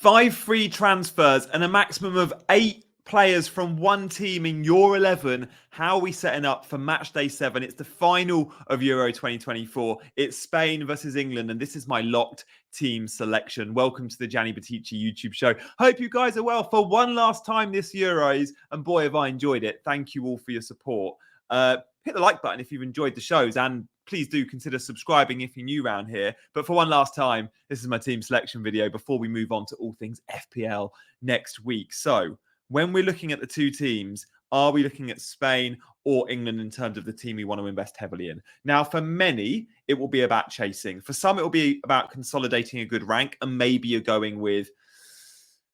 5 free transfers and a maximum of 8 players from one team in your 11. How are we setting up for match day 7? It's the final of Euro 2024. It's Spain versus England, and this is my locked team selection. Welcome to the Gianni Buttice YouTube show. Hope you guys are well for one last time this Euros, and boy, have I enjoyed it. Thank you all for your support. Hit the like button if you've enjoyed the shows, and please do consider subscribing if you're new around here. But for one last time, this is my team selection video before we move on to all things FPL next week. So when we're looking at the two teams, are we looking at Spain or England in terms of the team we want to invest heavily in? Now, for many, it will be about chasing. For some, it will be about consolidating a good rank, and maybe you're going with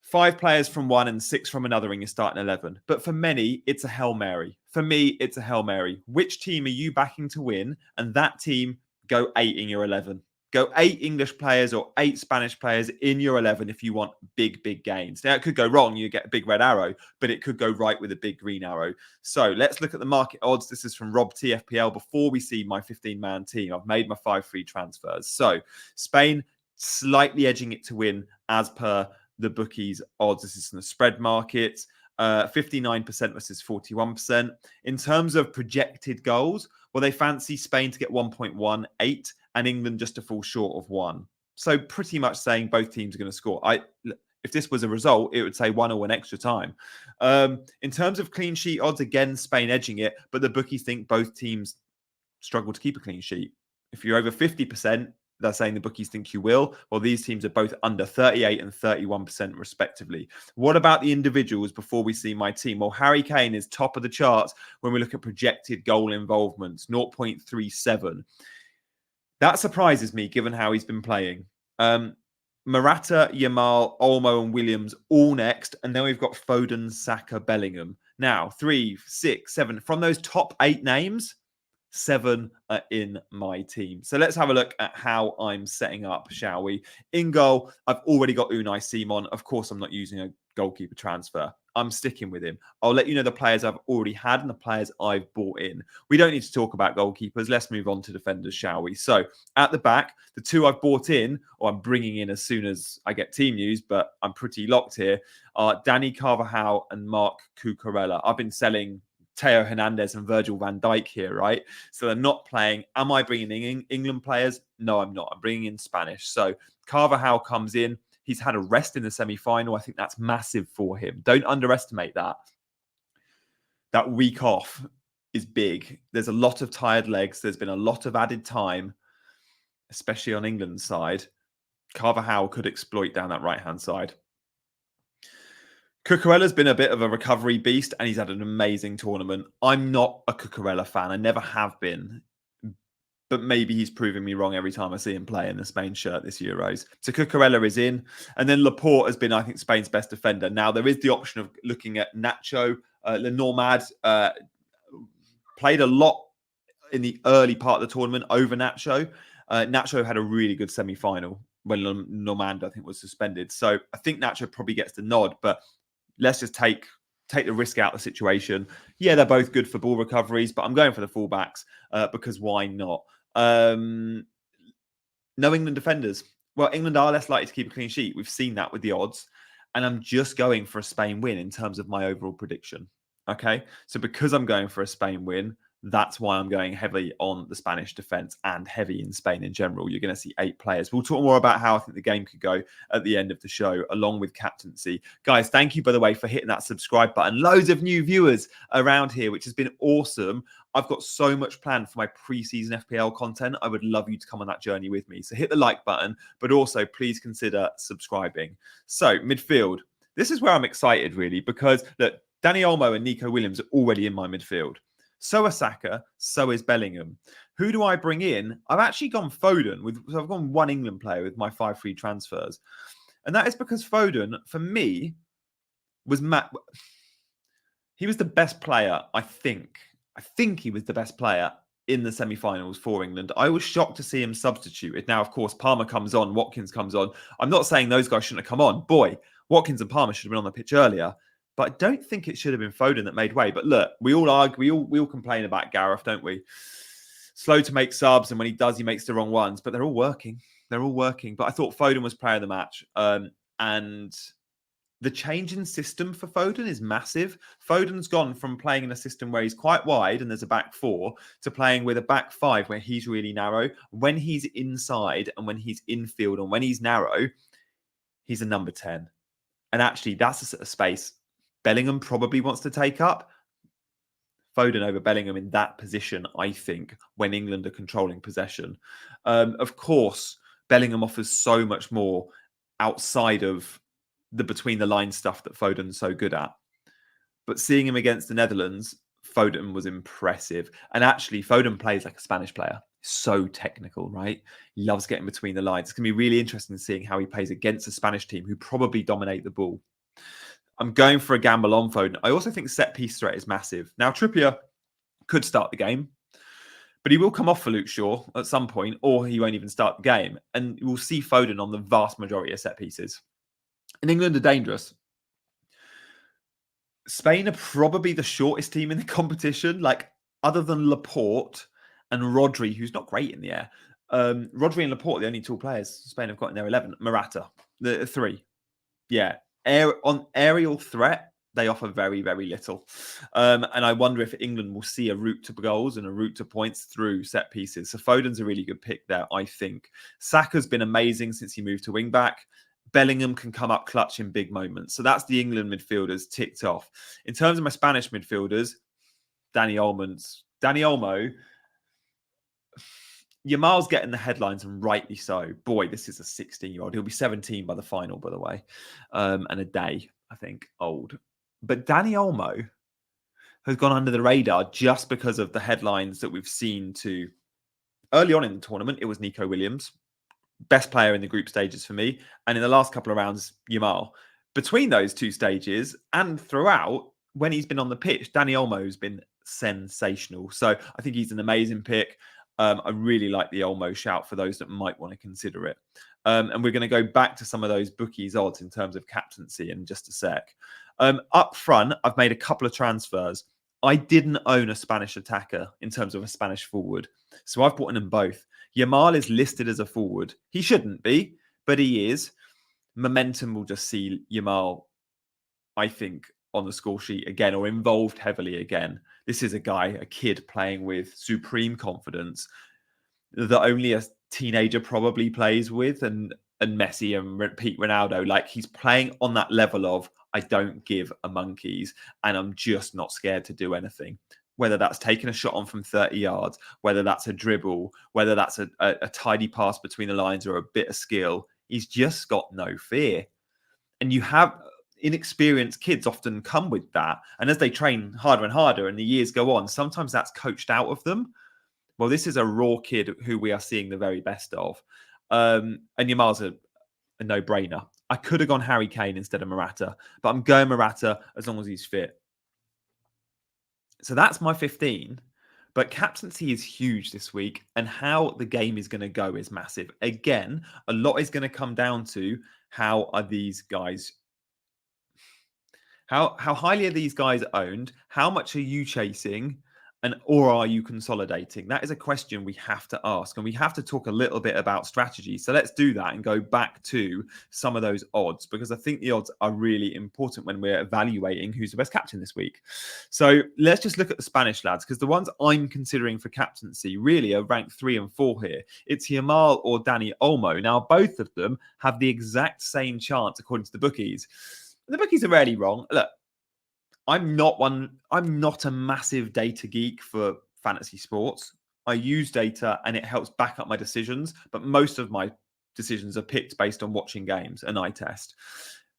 5 players from one and 6 from another in your starting 11. But for many, it's a Hail Mary. For me, it's a Hail Mary. Which team are you backing to win? And that team, go 8 in your 11. Go 8 English players or 8 Spanish players in your 11 if you want big, big gains. Now, it could go wrong. You get a big red arrow, but it could go right with a big green arrow. So let's look at the market odds. This is from Rob TFPL before we see my 15-man team. I've made my 5 free transfers. So Spain slightly edging it to win as per the bookies odds. This is from the spread market. 59% versus 41%. In terms of projected goals, well, they fancy Spain to get 1.18 and England just to fall short of 1. So pretty much saying both teams are going to score. If this was a result, it would say 1 or 1 extra time. In terms of clean sheet odds, again, Spain edging it, but the bookies think both teams struggle to keep a clean sheet. If you're over 50%, they're saying the bookies think you will. Well, these teams are both under 38 and 31% respectively. What about the individuals before we see my team? Well, Harry Kane is top of the charts when we look at projected goal involvements, 0.37. That surprises me given how he's been playing. Morata, Yamal, Olmo and Williams all next. And then we've got Foden, Saka, Bellingham. Now, 3, 6, 7. From those top 8 names, 7 are in my team. So let's have a look at how I'm setting up, shall we? In goal, I've already got Unai Simon. Of course, I'm not using a goalkeeper transfer. I'm sticking with him. I'll let you know the players I've already had and the players I've bought in. We don't need to talk about goalkeepers. Let's move on to defenders, shall we? So at the back, the 2 I've bought in, or I'm bringing in as soon as I get team news, but I'm pretty locked here, are Danny Carvajal and Mark Cucurella. I've been selling Theo Hernandez and Virgil van Dijk here, right? So they're not playing. Am I bringing in England players? No, I'm not. I'm bringing in Spanish. So Carvajal comes in. He's had a rest in the semi-final. I think that's massive for him. Don't underestimate that. That week off is big. There's a lot of tired legs. There's been a lot of added time, especially on England's side. Carvajal could exploit down that right-hand side. Cucurella's been a bit of a recovery beast and he's had an amazing tournament. I'm not a Cucurella fan. I never have been. But maybe he's proving me wrong every time I see him play in the Spain shirt this Euros. So Cucurella is in. And then Laporte has been, I think, Spain's best defender. Now, there is the option of looking at Nacho. Lenormand played a lot in the early part of the tournament over Nacho. Nacho had a really good semi-final when Normand, I think, was suspended. So I think Nacho probably gets the nod. But let's just take the risk out of the situation. Yeah, they're both good for ball recoveries, but I'm going for the fullbacks because why not? No England defenders. Well, England are less likely to keep a clean sheet. We've seen that with the odds. And I'm just going for a Spain win in terms of my overall prediction. Okay? So because I'm going for a Spain win, that's why I'm going heavily on the Spanish defense and heavy in Spain in general. You're going to see 8 players. We'll talk more about how I think the game could go at the end of the show, along with captaincy. Guys, thank you, by the way, for hitting that subscribe button. Loads of new viewers around here, which has been awesome. I've got so much planned for my pre-season FPL content. I would love you to come on that journey with me. So hit the like button, but also please consider subscribing. So midfield. This is where I'm excited, really, because look, Danny Olmo and Nico Williams are already in my midfield. So are Saka, so is Bellingham. Who do I bring in? I've actually gone Foden. So I've gone 1 England player with my 5 free transfers. And that is because Foden, for me, was he was the best player, I think. I think he was the best player in the semi-finals for England. I was shocked to see him substituted. Now, of course, Palmer comes on, Watkins comes on. I'm not saying those guys shouldn't have come on. Boy, Watkins and Palmer should have been on the pitch earlier. But I don't think it should have been Foden that made way. But look, we all argue, we all complain about Gareth, don't we? Slow to make subs, and when he does, he makes the wrong ones. But they're all working. They're all working. But I thought Foden was player of the match. And the change in system for Foden is massive. Foden's gone from playing in a system where he's quite wide and there's a back four to playing with a back five where he's really narrow. When he's inside and when he's infield and when he's narrow, he's a number 10. And actually, that's a space Bellingham probably wants to take up. Foden over Bellingham in that position, I think, when England are controlling possession. Of course, Bellingham offers so much more outside of the between the line stuff that Foden's so good at. But seeing him against the Netherlands, Foden was impressive. And actually, Foden plays like a Spanish player. So technical, right? He loves getting between the lines. It's going to be really interesting seeing how he plays against a Spanish team who probably dominate the ball. I'm going for a gamble on Foden. I also think set piece threat is massive. Now, Trippier could start the game, but he will come off for Luke Shaw at some point, or he won't even start the game. And we'll see Foden on the vast majority of set pieces. And England are dangerous. Spain are probably the shortest team in the competition, like other than Laporte and Rodri, who's not great in the air. Rodri and Laporte are the only two players Spain have got in their 11. Morata, the three. Yeah. On aerial threat, they offer very, very little. And I wonder if England will see a route to goals and a route to points through set pieces. So Foden's a really good pick there, I think. Saka's been amazing since he moved to wing back. Bellingham can come up clutch in big moments. So that's the England midfielders ticked off. In terms of my Spanish midfielders, Dani Olmo, Yamal's getting the headlines, and rightly so. Boy, this is a 16-year-old. He'll be 17 by the final, by the way, and a day, I think, old. But Dani Olmo has gone under the radar just because of the headlines that we've seen to early on in the tournament. It was Nico Williams, best player in the group stages for me. And in the last couple of rounds, Yamal. Between those two stages and throughout, when he's been on the pitch, Dani Olmo has been sensational. So I think he's an amazing pick. I really like the Olmo shout for those that might want to consider it. And we're going to go back to some of those bookies odds in terms of captaincy in just a sec. Up front, I've made a couple of transfers. I didn't own a Spanish attacker in terms of a Spanish forward. So I've bought in them both. Yamal is listed as a forward. He shouldn't be, but he is. Momentum will just see Yamal, I think, on the score sheet again, or involved heavily again. This is a kid playing with supreme confidence that only a teenager probably plays with, and Messi and Pete Ronaldo. Like, he's playing on that level of, I don't give a monkeys, and I'm just not scared to do anything. Whether that's taking a shot on from 30 yards, whether that's a dribble, whether that's a tidy pass between the lines or a bit of skill, he's just got no fear. And you have inexperienced kids often come with that. And as they train harder and harder and the years go on, sometimes that's coached out of them. Well, this is a raw kid who we are seeing the very best of. And Yamal's a no-brainer. I could have gone Harry Kane instead of Morata, but I'm going Morata as long as he's fit. So that's my 15. But captaincy is huge this week, and how the game is going to go is massive. Again, a lot is going to come down to how are these guys, how highly are these guys owned? How much are you chasing? Or are you consolidating? That is a question we have to ask, and we have to talk a little bit about strategy. So let's do that and go back to some of those odds, because I think the odds are really important when we're evaluating who's the best captain this week. So let's just look at the Spanish lads, because the ones I'm considering for captaincy really are ranked 3 and 4 here. It's Yamal or Dani Olmo. Now, both of them have the exact same chance according to the bookies. The bookies are rarely wrong. Look, I'm not a massive data geek for fantasy sports. I use data and it helps back up my decisions, but most of my decisions are picked based on watching games and eye test.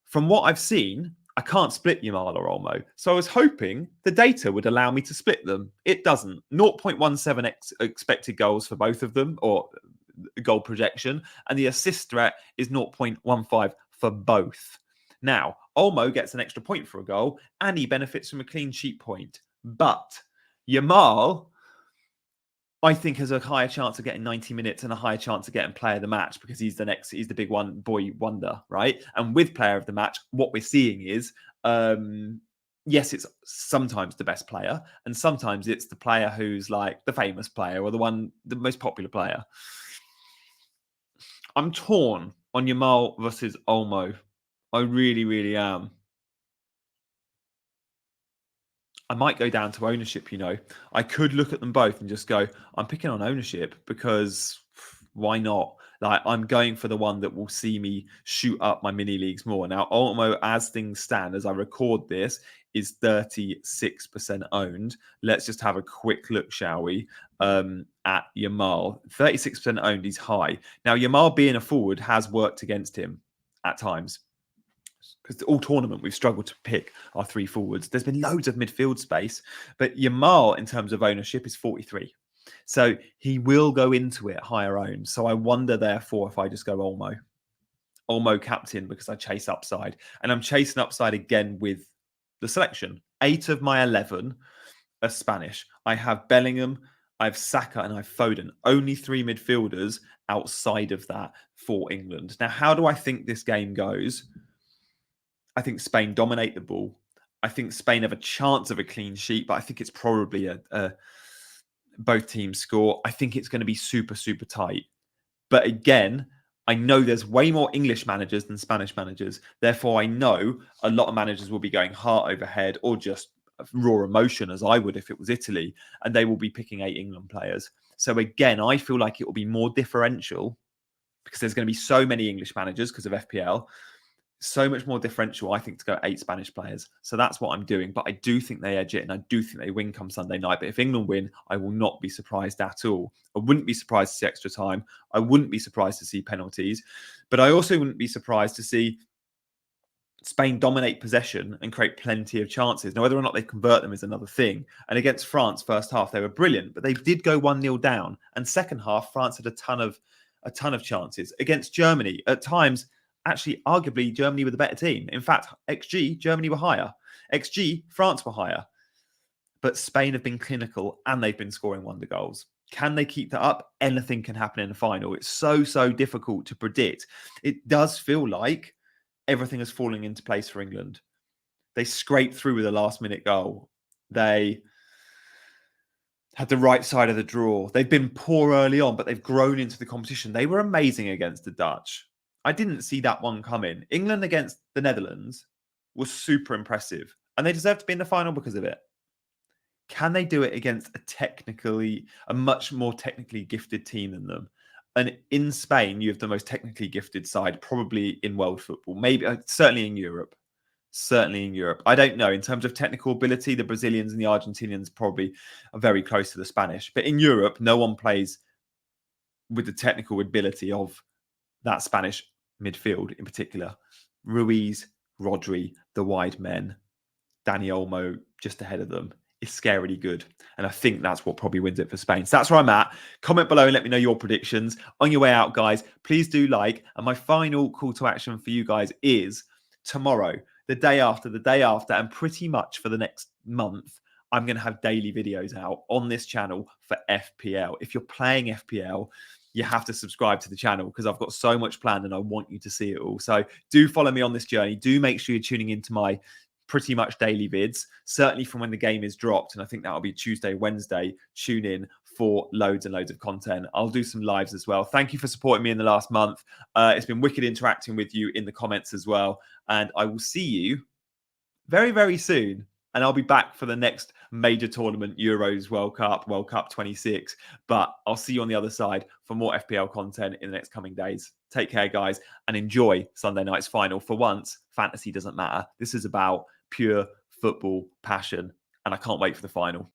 From what I've seen, I can't split Yamal or Olmo. So I was hoping the data would allow me to split them. It doesn't. 0.17 expected goals for both of them, or goal projection, and the assist threat is 0.15 for both. Now, Olmo gets an extra point for a goal, and he benefits from a clean sheet point. But Yamal, I think, has a higher chance of getting 90 minutes and a higher chance of getting player of the match, because he's the big one, boy wonder, right? And with player of the match, what we're seeing is, yes, it's sometimes the best player, and sometimes it's the player who's like the famous player or the most popular player. I'm torn on Yamal versus Olmo. I really, really am. I might go down to ownership, you know. I could look at them both and just go, I'm picking on ownership because why not? Like, I'm going for the one that will see me shoot up my mini leagues more. Now, Ultimo, as things stand, as I record this, is 36% owned. Let's just have a quick look, shall we? At Yamal. 36% owned, he's high. Now, Yamal being a forward has worked against him at times because all tournament we've struggled to pick our three forwards. There's been loads of midfield space, but Yamal in terms of ownership is 43. So he will go into it higher owned. So I wonder therefore if I just go Olmo captain because I chase upside. And I'm chasing upside again with the selection. 8 of my 11 are Spanish. I have Bellingham, I have Saka, and I have Foden. Only 3 midfielders outside of that for England. Now, how do I think this game goes? I think Spain dominate the ball. I think Spain have a chance of a clean sheet, but I think it's probably a both teams score. I think it's going to be super, super tight. But again, I know there's way more English managers than Spanish managers. Therefore, I know a lot of managers will be going heart over head or just raw emotion, as I would if it was Italy, and they will be picking 8 England players. So again, I feel like it will be more differential because there's going to be so many English managers because of FPL. So much more differential, I think, to go 8 Spanish players. So that's what I'm doing. But I do think they edge it, and I do think they win come Sunday night. But if England win, I will not be surprised at all. I wouldn't be surprised to see extra time. I wouldn't be surprised to see penalties. But I also wouldn't be surprised to see Spain dominate possession and create plenty of chances. Now, whether or not they convert them is another thing. And against France, first half, they were brilliant, but they did go 1-0 down. And second half, France had a ton of chances. Against Germany, at times, actually, arguably, Germany were the better team. In fact, XG, Germany were higher. XG, France were higher. But Spain have been clinical and they've been scoring wonder goals. Can they keep that up? Anything can happen in the final. It's so, so difficult to predict. It does feel like everything is falling into place for England. They scraped through with a last minute goal. They had the right side of the draw. They've been poor early on, but they've grown into the competition. They were amazing against the Dutch. I didn't see that one coming. England against the Netherlands was super impressive, and they deserve to be in the final because of it. Can they do it against a much more technically gifted team than them? And in Spain, you have the most technically gifted side, probably in world football, maybe certainly in Europe. Certainly in Europe. I don't know. In terms of technical ability, the Brazilians and the Argentinians probably are very close to the Spanish. But in Europe, no one plays with the technical ability of that Spanish midfield in particular. Ruiz, Rodri, the wide men, Dani Olmo just ahead of them is scarily good. And I think that's what probably wins it for Spain. So that's where I'm at. Comment below and let me know your predictions. On your way out, guys, please do like. And my final call to action for you guys is tomorrow, the day after, and pretty much for the next month, I'm going to have daily videos out on this channel for FPL. If you're playing FPL, you have to subscribe to the channel because I've got so much planned and I want you to see it all. So do follow me on this journey. Do make sure you're tuning into my pretty much daily vids, certainly from when the game is dropped. And I think that'll be Tuesday, Wednesday. Tune in for loads and loads of content. I'll do some lives as well. Thank you for supporting me in the last month. It's been wicked interacting with you in the comments as well. And I will see you very, very soon. And I'll be back for the next major tournament, Euros, World Cup 26. But I'll see you on the other side for more FPL content in the next coming days. Take care, guys, and enjoy Sunday night's final. For once, fantasy doesn't matter. This is about pure football passion, and I can't wait for the final.